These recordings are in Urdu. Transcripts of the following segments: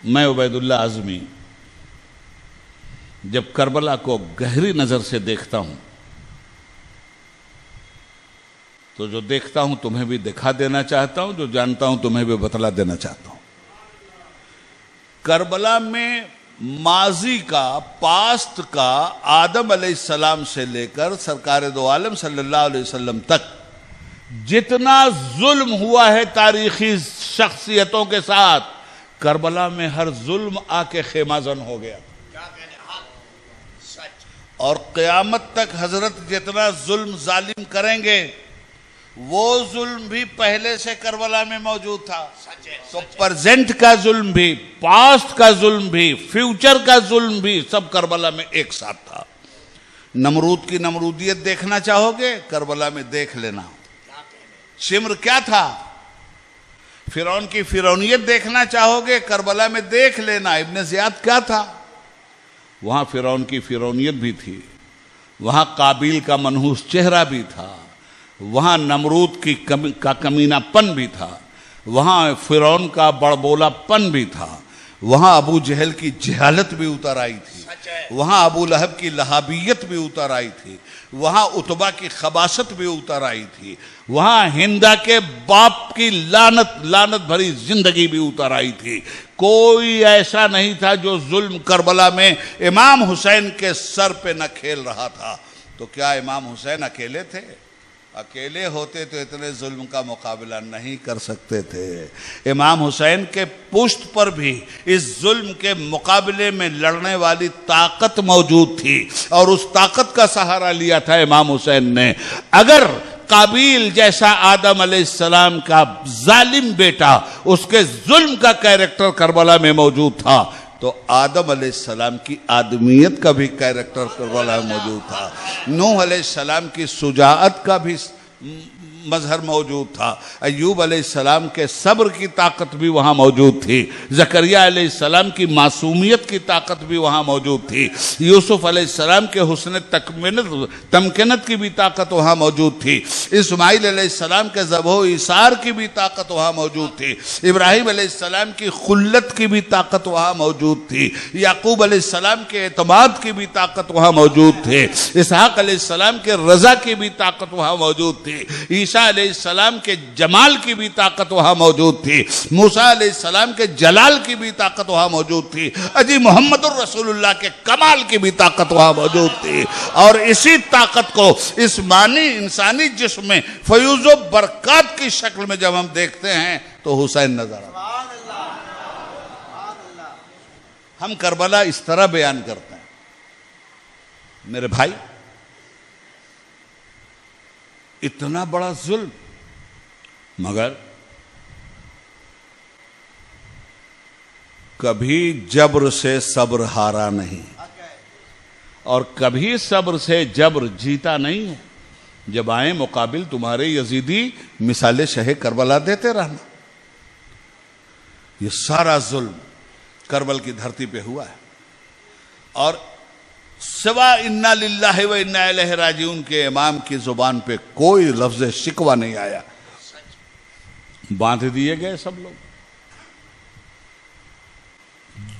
میں عبید اللہ اعظمی جب کربلا کو گہری نظر سے دیکھتا ہوں تو جو دیکھتا ہوں تمہیں بھی دکھا دینا چاہتا ہوں، جو جانتا ہوں تمہیں بھی بتلا دینا چاہتا ہوں۔ کربلا میں ماضی کا، پاسٹ کا، آدم علیہ السلام سے لے کر سرکار دو عالم صلی اللہ علیہ وسلم تک جتنا ظلم ہوا ہے تاریخی شخصیتوں کے ساتھ، کربلا میں ہر ظلم آ کے خیمہ زن ہو گیا، اور قیامت تک حضرت جتنا ظلم ظالم کریں گے وہ ظلم بھی پہلے سے کربلا میں موجود تھا۔ تو پرزینٹ کا ظلم بھی، پاسٹ کا ظلم بھی، فیوچر کا ظلم بھی سب کربلا میں ایک ساتھ تھا۔ نمرود کی نمرودیت دیکھنا چاہو گے کربلا میں دیکھ لینا۔ شمر کیا تھا؟ فرعون کی فرعونیت دیکھنا چاہو گے کربلا میں دیکھ لینا۔ ابن زیاد کیا تھا؟ وہاں فرعون کی فرعونیت بھی تھی، وہاں قابیل کا منحوس چہرہ بھی تھا، وہاں نمرود کا کمینہ پن بھی تھا، وہاں فرعون کا بڑبولا پن بھی تھا، وہاں ابو جہل کی جہالت بھی اتر آئی تھی، وہاں ابو لہب کی لہابیت بھی اتر آئی تھی، وہاں عتبہ کی خباثت بھی اتر آئی تھی، وہاں ہندا کے باپ کی لعنت بھری زندگی بھی اتر آئی تھی۔ کوئی ایسا نہیں تھا جو ظلم کربلا میں امام حسین کے سر پہ نہ کھیل رہا تھا۔ تو کیا امام حسین اکیلے تھے؟ اکیلے ہوتے تو اتنے ظلم کا مقابلہ نہیں کر سکتے تھے۔ امام حسین کے پشت پر بھی اس ظلم کے مقابلے میں لڑنے والی طاقت موجود تھی، اور اس طاقت کا سہارا لیا تھا امام حسین نے۔ اگر قابیل جیسا آدم علیہ السلام کا ظالم بیٹا، اس کے ظلم کا کیریکٹر کربلا میں موجود تھا، تو آدم علیہ السلام کی آدمیت کا بھی کیریکٹر کربلا میں موجود تھا۔ نوح علیہ السلام کی شجاعت کا بھی مظہر موجود تھا۔ ایوب علیہ السلام کے صبر کی طاقت بھی وہاں موجود تھی۔ زکریا علیہ السلام کی معصومیت کی طاقت بھی وہاں موجود تھی۔ یوسف علیہ السلام کے حسن تمکنت کی بھی طاقت وہاں موجود تھی۔ اسماعیل علیہ السلام کے ذبح و ایثار کی بھی طاقت وہاں موجود تھی۔ ابراہیم علیہ السلام کی خلت کی بھی طاقت وہاں موجود تھی۔ یعقوب علیہ السلام کے اعتماد کی بھی طاقت وہاں موجود تھی۔ اسحاق علیہ السلام کے رضا کی بھی طاقت وہاں موجود تھی۔ عیسیٰ علیہ السلام کے جمال کی بھی طاقت وہاں موجود تھی۔ موسیٰ علیہ السلام کے جلال کی بھی طاقت وہاں موجود تھی۔ اجی محمد الرسول اللہ کے کمال کی بھی طاقت وہاں موجود تھی۔ اور اسی طاقت کو اس مانی انسانی جسم میں فیوز و برکات کی شکل میں جب ہم دیکھتے ہیں تو حسین نظر آتا ہے۔ ہم کربلا اس طرح بیان کرتے ہیں، میرے بھائی، اتنا بڑا ظلم، مگر کبھی جبر سے صبر ہارا نہیں، اور کبھی صبر سے جبر جیتا نہیں ہے۔ جب آئیں مقابل تمہارے یزیدی مثال شہ کربلا دیتے رہنا۔ یہ سارا ظلم کربل کی دھرتی پہ ہوا ہے، اور سوا انا للہ و انا الیہ راجعون کے امام کی زبان پہ کوئی لفظ شکوہ نہیں آیا۔ باندھ دیے گئے سب لوگ،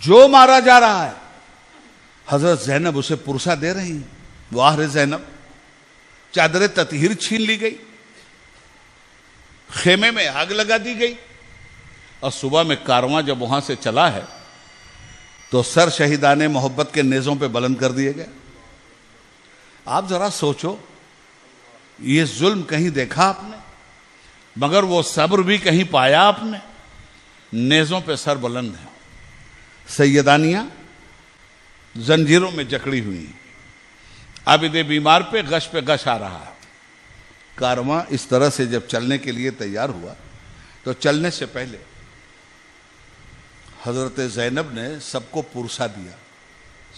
جو مارا جا رہا ہے حضرت زینب اسے پرسہ دے رہی ہیں، واہ زینب، چادر تطہیر چھین لی گئی، خیمے میں آگ لگا دی گئی، اور صبح میں کارواں جب وہاں سے چلا ہے تو سر شہیدان محبت کے نیزوں پہ بلند کر دیے گئے۔ آپ ذرا سوچو، یہ ظلم کہیں دیکھا آپ نے؟ مگر وہ صبر بھی کہیں پایا آپ نے؟ نیزوں پہ سر بلند ہے، سیدانیاں زنجیروں میں جکڑی ہوئی، عابد بیمار پہ غش آ رہا ہے۔ کارواں اس طرح سے جب چلنے کے لیے تیار ہوا تو چلنے سے پہلے حضرت زینب نے سب کو پرسہ دیا،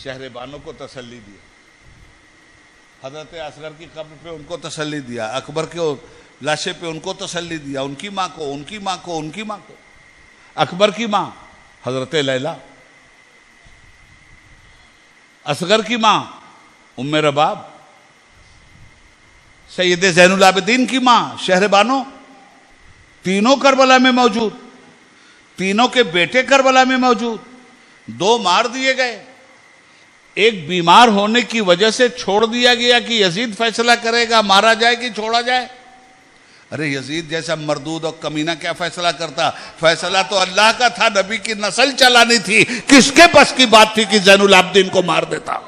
شہربانوں کو تسلی دیا، حضرت اصغر کی قبر پہ ان کو تسلی دیا، اکبر کے لاشے پہ ان کو تسلی دیا، ان کی ماں کو، ان کی ماں کو، ان کی ماں کو، اکبر کی ماں حضرت لیلہ، اصغر کی ماں ام رباب، سید زین العابدین کی ماں شہربانو، تینوں کربلا میں موجود، تینوں کے بیٹے کربلا میں موجود، دو مار دیے گئے. ایک بیمار ہونے کی وجہ سے چھوڑ دیا گیا کہ یزید فیصلہ کرے گا مارا جائے کہ چھوڑا جائے. ارے یزید جیسا مردود اور کمینہ کیا فیصلہ کرتا؟ فیصلہ تو اللہ کا تھا، نبی کی نسل چلانی تھی. کس کے بس کی بات تھی کہ زین العابدین کو مار دیتا؟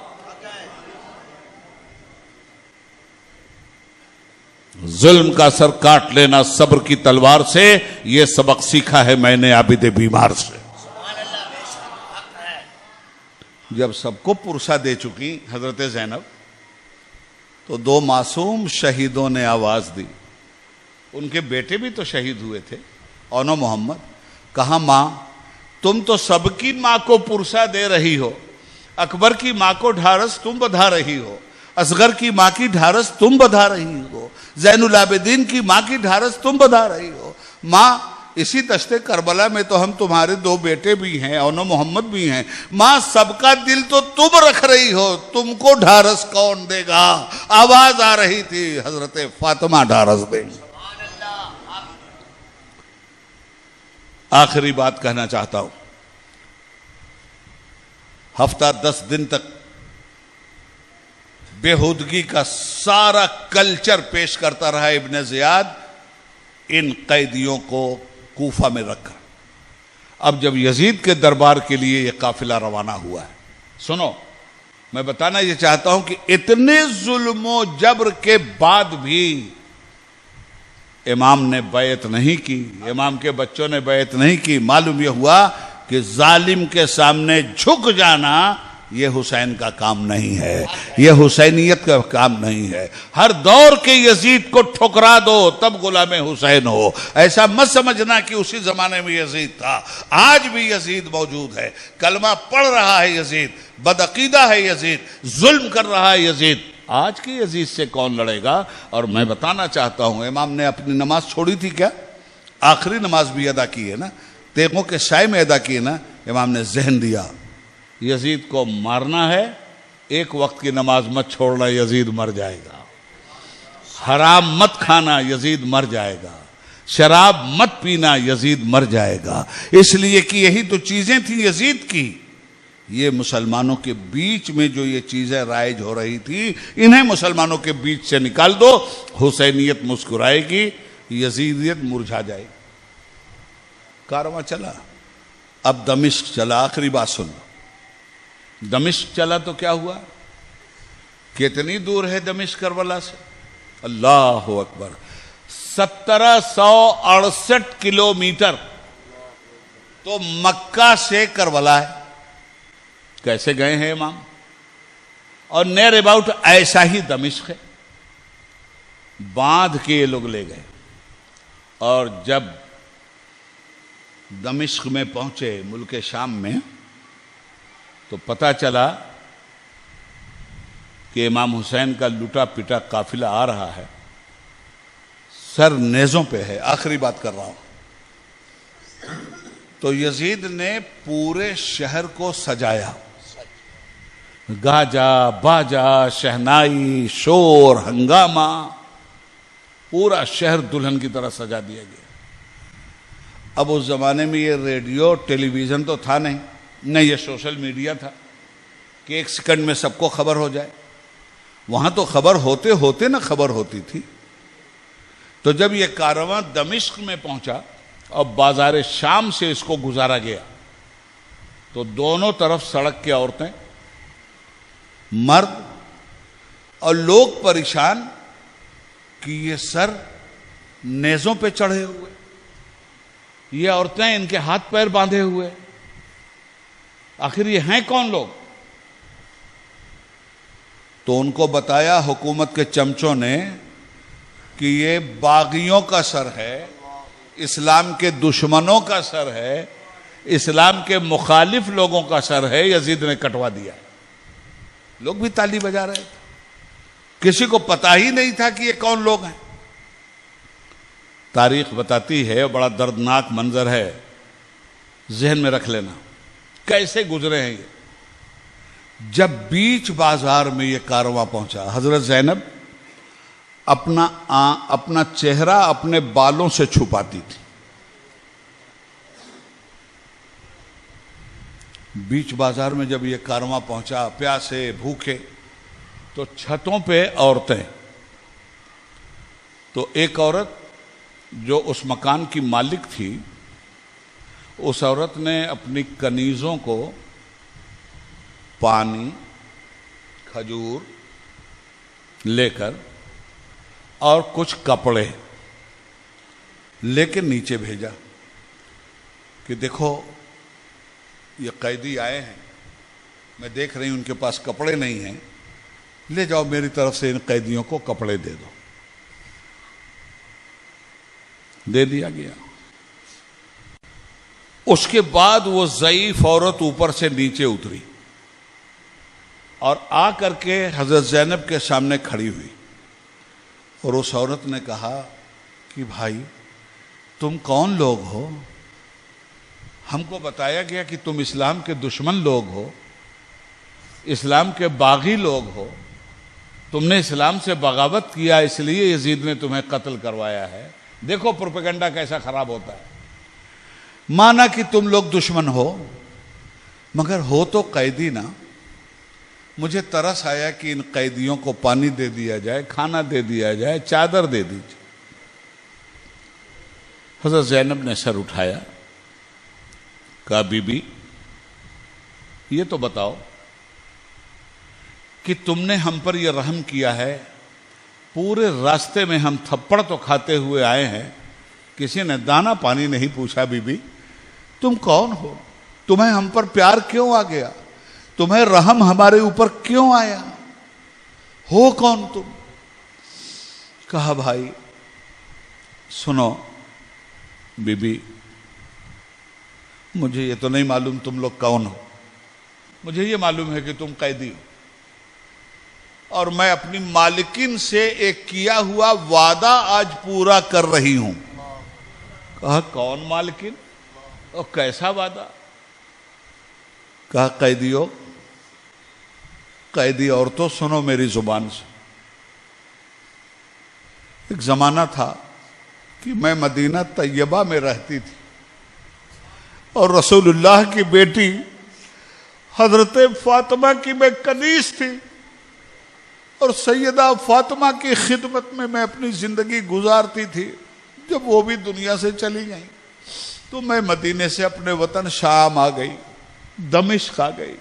ظلم کا سر کاٹ لینا صبر کی تلوار سے، یہ سبق سیکھا ہے میں نے عابد بیمار سے. جب سب کو پرسہ دے چکی حضرت زینب تو دو معصوم شہیدوں نے آواز دی. ان کے بیٹے بھی تو شہید ہوئے تھے. اونو محمد کہا ماں تم تو سب کی ماں کو پرسہ دے رہی ہو، اکبر کی ماں کو ڈھارس تم بدھا رہی ہو، اصغر کی ماں کی ڈھارس تم بدھا رہی ہو، زین العابدین کی ماں کی ڈھارس تم بدھا رہی ہو. ماں اسی دشت کربلا میں تو ہم تمہارے دو بیٹے بھی ہیں، اونو محمد بھی ہیں. ماں سب کا دل تو تم رکھ رہی ہو، تم کو ڈھارس کون دے گا؟ آواز آ رہی تھی حضرت فاطمہ ڈھارس دیں گی. آخری بات کہنا چاہتا ہوں. ہفتہ 10 دن تک بےہودگی کا سارا کلچر پیش کرتا رہا ابن زیاد ان قیدیوں کو کوفہ میں رکھ کر. اب جب یزید کے دربار کے لیے یہ قافلہ روانہ ہوا ہے، سنو میں بتانا یہ چاہتا ہوں کہ اتنے ظلم و جبر کے بعد بھی امام نے بیعت نہیں کی، امام کے بچوں نے بیعت نہیں کی. معلوم یہ ہوا کہ ظالم کے سامنے جھک جانا یہ حسین کا کام نہیں ہے، یہ حسینیت کا کام نہیں ہے. ہر دور کے یزید کو ٹھکرا دو تب غلام حسین ہو. ایسا مت سمجھنا کہ اسی زمانے میں یزید تھا. آج بھی یزید موجود ہے، کلمہ پڑھ رہا ہے یزید، بدعقیدہ ہے یزید، ظلم کر رہا ہے یزید. آج کے یزید سے کون لڑے گا؟ اور میں بتانا چاہتا ہوں امام نے اپنی نماز چھوڑی تھی کیا؟ آخری نماز بھی ادا کی ہے نا، تیغوں کے سائے میں ادا کی ہے نا. امام نے ذہن دیا یزید کو مارنا ہے، ایک وقت کی نماز مت چھوڑنا، یزید مر جائے گا. حرام مت کھانا، یزید مر جائے گا. شراب مت پینا، یزید مر جائے گا. اس لیے کہ یہی تو چیزیں تھیں یزید کی. یہ مسلمانوں کے بیچ میں جو یہ چیزیں رائج ہو رہی تھی، انہیں مسلمانوں کے بیچ سے نکال دو. حسینیت مسکرائے گی، یزیدیت مرجھا جائے گی. کارواں چلا. اب دمشق چلا. آخری بات سن لو. دمشق چلا تو کیا ہوا؟ کتنی دور ہے دمشق کربلا سے؟ اللہ اکبر، 1768 کلومیٹر تو مکہ سے کربلا ہے. کیسے گئے ہیں امام؟ اور نیر اباؤٹ ایسا ہی دمشق ہے. باندھ کے یہ لوگ لے گئے. اور جب دمشق میں پہنچے ملک شام میں تو پتہ چلا کہ امام حسین کا لٹا پٹا قافلہ آ رہا ہے، سر نیزوں پہ ہے. آخری بات کر رہا ہوں. تو یزید نے پورے شہر کو سجایا، گاجا باجا شہنائی شور ہنگامہ، پورا شہر دلہن کی طرح سجا دیا گیا. اب اس زمانے میں یہ ریڈیو ٹیلی ویژن تو تھا نہیں، نہ یہ سوشل میڈیا تھا کہ ایک سیکنڈ میں سب کو خبر ہو جائے. وہاں تو خبر ہوتے ہوتے نہ خبر ہوتی تھی. تو جب یہ کارواں دمشق میں پہنچا اور بازار شام سے اس کو گزارا گیا تو دونوں طرف سڑک کی عورتیں، مرد اور لوگ پریشان کہ یہ سر نیزوں پہ چڑھے ہوئے، یہ عورتیں ان کے ہاتھ پیر باندھے ہوئے. آخر یہ ہیں کون لوگ؟ تو ان کو بتایا حکومت کے چمچوں نے کہ یہ باغیوں کا سر ہے، اسلام کے دشمنوں کا سر ہے، اسلام کے مخالف لوگوں کا سر ہے. یزید نے کٹوا دیا. لوگ بھی تالی بجا رہے تھے. کسی کو پتا ہی نہیں تھا کہ یہ کون لوگ ہیں. تاریخ بتاتی ہے، بڑا دردناک منظر ہے، ذہن میں رکھ لینا کیسے گزرے ہیں یہ. جب بیچ بازار میں یہ کارواں پہنچا، حضرت زینب اپنا چہرہ اپنے بالوں سے چھپاتی تھی. بیچ بازار میں جب یہ کارواں پہنچا، پیاسے بھوکے، تو چھتوں پہ عورتیں، تو ایک عورت جو اس مکان کی مالک تھی، اس عورت نے اپنی کنیزوں کو پانی، کھجور لے کر اور کچھ کپڑے لے کے نیچے بھیجا کہ دیکھو یہ قیدی آئے ہیں، میں دیکھ رہی ہوں ان کے پاس کپڑے نہیں ہیں، لے جاؤ میری طرف سے ان قیدیوں کو کپڑے دے دو۔ دے دیا گیا۔ اس کے بعد وہ ضعیف عورت اوپر سے نیچے اتری اور آ کر کے حضرت زینب کے سامنے کھڑی ہوئی، اور اس عورت نے کہا کہ بھائی تم کون لوگ ہو؟ ہم کو بتایا گیا کہ تم اسلام کے دشمن لوگ ہو، اسلام کے باغی لوگ ہو، تم نے اسلام سے بغاوت کیا، اس لیے یزید نے تمہیں قتل کروایا ہے۔ دیکھو پروپیگنڈا کیسا خراب ہوتا ہے۔ مانا کہ تم لوگ دشمن ہو، مگر ہو تو قیدی نا۔ مجھے ترس آیا کہ ان قیدیوں کو پانی دے دیا جائے، کھانا دے دیا جائے، چادر دے دیجیے۔ حضرت زینب نے سر اٹھایا، کہا بی بی یہ تو بتاؤ کہ تم نے ہم پر یہ رحم کیا ہے، پورے راستے میں ہم تھپڑ تو کھاتے ہوئے آئے ہیں، کسی نے دانا پانی نہیں پوچھا، بی بی تم کون ہو؟ تمہیں ہم پر پیار کیوں آ گیا؟ تمہیں رحم ہمارے اوپر کیوں آیا؟ ہو کون تم؟ کہا بھائی سنو بی بی، مجھے یہ تو نہیں معلوم تم لوگ کون ہو، مجھے یہ معلوم ہے کہ تم قیدی ہو، اور میں اپنی مالکین سے ایک کیا ہوا وعدہ آج پورا کر رہی ہوں۔ کہا کون مالکین اور کیسا وعدہ؟ کہا قیدیوں، قیدی عورتوں سنو میری زبان سے۔ ایک زمانہ تھا کہ میں مدینہ طیبہ میں رہتی تھی، اور رسول اللہ کی بیٹی حضرت فاطمہ کی میں کنیز تھی، اور سیدہ فاطمہ کی خدمت میں اپنی زندگی گزارتی تھی۔ جب وہ بھی دنیا سے چلی گئی تو میں مدینے سے اپنے وطن شام آ گئی، دمشق آ گئی۔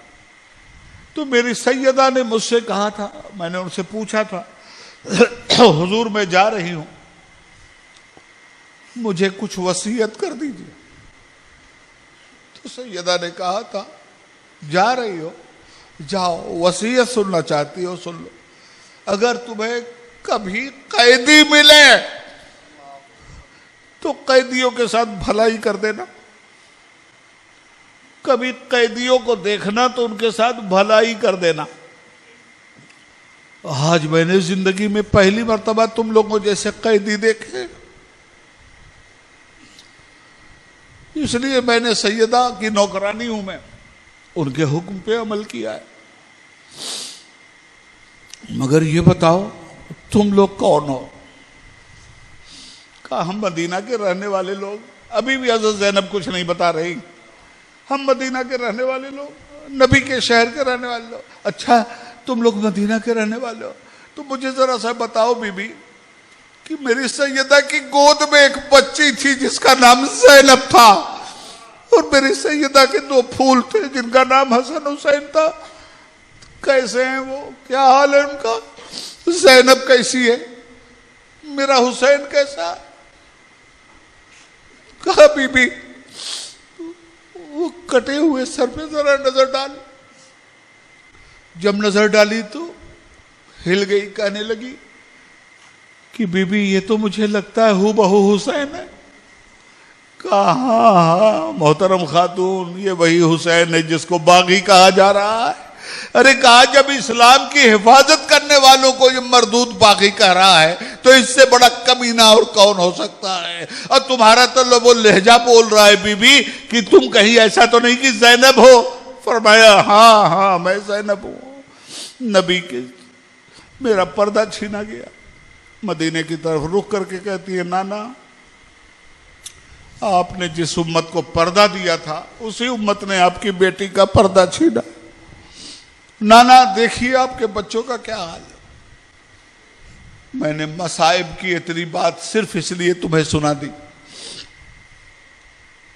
تو میری سیدہ نے مجھ سے کہا تھا، میں نے ان سے پوچھا تھا حضور میں جا رہی ہوں، مجھے کچھ وصیت کر دیجیے۔ تو سیدہ نے کہا تھا جا رہی ہو جاؤ، وصیت سننا چاہتی ہو سن لو، اگر تمہیں کبھی قیدی ملے تو قیدیوں کے ساتھ بھلائی کر دینا، کبھی قیدیوں کو دیکھنا تو ان کے ساتھ بھلائی کر دینا۔ آج میں نے زندگی میں پہلی مرتبہ تم لوگوں جیسے قیدی دیکھے، اس لیے میں نے سیدہ کی نوکرانی ہوں، میں ان کے حکم پہ عمل کیا ہے۔ مگر یہ بتاؤ تم لوگ کون ہو؟ کہا ہم مدینہ کے رہنے والے لوگ۔ ابھی بھی حضرت زینب کچھ نہیں بتا رہی، ہم مدینہ کے رہنے والے لوگ، نبی کے شہر کے رہنے والے لوگ۔ اچھا تم لوگ مدینہ کے رہنے والے ہو، تو مجھے ذرا سا بتاؤ بی بی کہ میری سیدہ کی گود میں ایک بچی تھی جس کا نام زینب تھا، اور میری سیدہ کے 2 پھول تھے جن کا نام حسن حسین تھا، کیسے ہیں وہ؟ کیا حال ہے ان کا؟ زینب کیسی ہے؟ میرا حسین کیسا؟ کہا بی بی وہ کٹے ہوئے سر پہ ذرا نظر ڈال۔ جب نظر ڈالی تو ہل گئی، کہنے لگی کہ بی بی یہ تو مجھے لگتا ہے ہو بہو حسین ہے۔ کہا ہاں محترم خاتون، یہ وہی حسین ہے جس کو باغی کہا جا رہا ہے۔ ارے کہا جب اسلام کی حفاظت کرنے والوں کو یہ مردود باغی کہہ رہا ہے تو اس سے بڑا کمینہ اور کون ہو سکتا ہے؟ اور تمہارا تو وہ لہجہ بول رہا ہے بی بی کہ تم کہیں ایسا تو نہیں کہ زینب ہو؟ فرمایا ہاں میں زینب ہوں۔ نبی کے میرا پردہ چھینا گیا، مدینے کی طرف رخ کر کے کہتی ہے نانا آپ نے جس امت کو پردہ دیا تھا اسی امت نے آپ کی بیٹی کا پردہ چھینا. نانا دیکھیے آپ کے بچوں کا کیا حال ہے. میں نے مصائب کی اتنی بات صرف اس لیے تمہیں سنا دی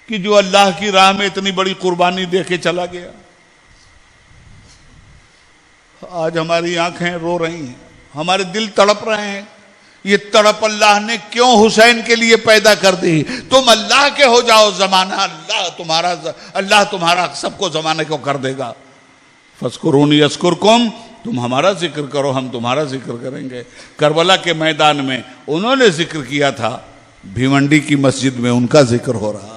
کہ جو اللہ کی راہ میں اتنی بڑی قربانی دے کے چلا گیا. آج ہماری آنکھیں رو رہی ہیں, ہمارے دل تڑپ رہے ہیں. یہ تڑپ اللہ نے کیوں حسین کے لیے پیدا کر دی؟ تم اللہ کے ہو جاؤ, زمانہ اللہ تمہارا سب کو زمانے کو کر دے گا. فَاذْكُرُونِي أَذْكُرْكُمْ, تم ہمارا ذکر کرو ہم تمہارا ذکر کریں گے. کربلا کے میدان میں انہوں نے ذکر کیا تھا, بھیونڈی کی مسجد میں ان کا ذکر ہو رہا ہے.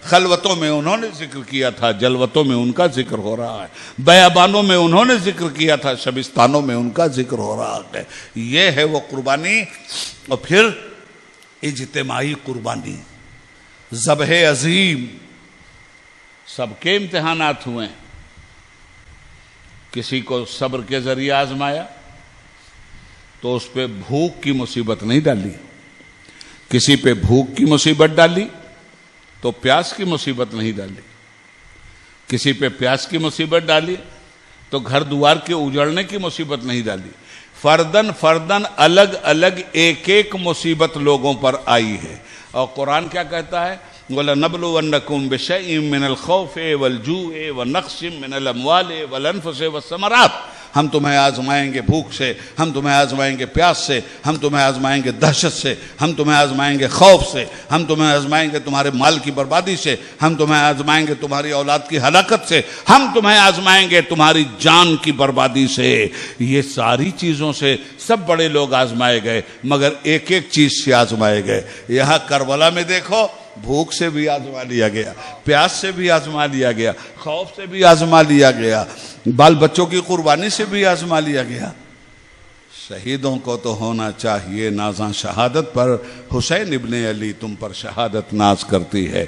خلوتوں میں انہوں نے ذکر کیا تھا, جلوتوں میں ان کا ذکر ہو رہا ہے. بیابانوں میں انہوں نے ذکر کیا تھا, شبستانوں میں ان کا ذکر ہو رہا ہے. یہ ہے وہ قربانی. اور پھر اجتماعی قربانی, ذبح عظیم. سب کے امتحانات ہوئے. کسی کو صبر کے ذریعے آزمایا تو اس پہ بھوک کی مصیبت نہیں ڈالی, کسی پہ بھوک کی مصیبت ڈالی تو پیاس کی مصیبت نہیں ڈالی, کسی پہ پیاس کی مصیبت ڈالی تو گھر دوار کے اجڑنے کی مصیبت نہیں ڈالی. فردن الگ الگ ایک ایک مصیبت لوگوں پر آئی ہے. اور قرآن کیا کہتا ہے؟ وَلَنَبْلُوَنَّكُمْ بِشَيْءٍ مِّنَ الْخَوْفِ وَالْجُوعِ وَنَقْصٍ مِّنَ الْأَمْوَالِ وَالْأَنفُسِ وَالثَّمَرَاتِ. ہم تمہیں آزمائیں گے بھوک سے, ہم تمہیں آزمائیں گے پیاس سے, ہم تمہیں آزمائیں گے دہشت سے, ہم تمہیں آزمائیں گے خوف سے, ہم تمہیں آزمائیں گے تمہارے مال کی بربادی سے, ہم تمہیں آزمائیں گے تمہاری اولاد کی ہلاکت سے, ہم تمہیں آزمائیں گے تمہاری جان کی بربادی سے. یہ ساری چیزوں سے سب بڑے لوگ آزمائے گئے, مگر ایک ایک چیز سے آزمائے گئے. یہاں کربلا میں دیکھو, بھوک سے بھی آزما لیا گیا, پیاس سے بھی آزما لیا گیا, خوف سے بھی آزما لیا گیا, بال بچوں کی قربانی سے بھی آزما لیا گیا. شہیدوں کو تو ہونا چاہیے نازاں شہادت پر, حسین ابن علی تم پر شہادت ناز کرتی ہے.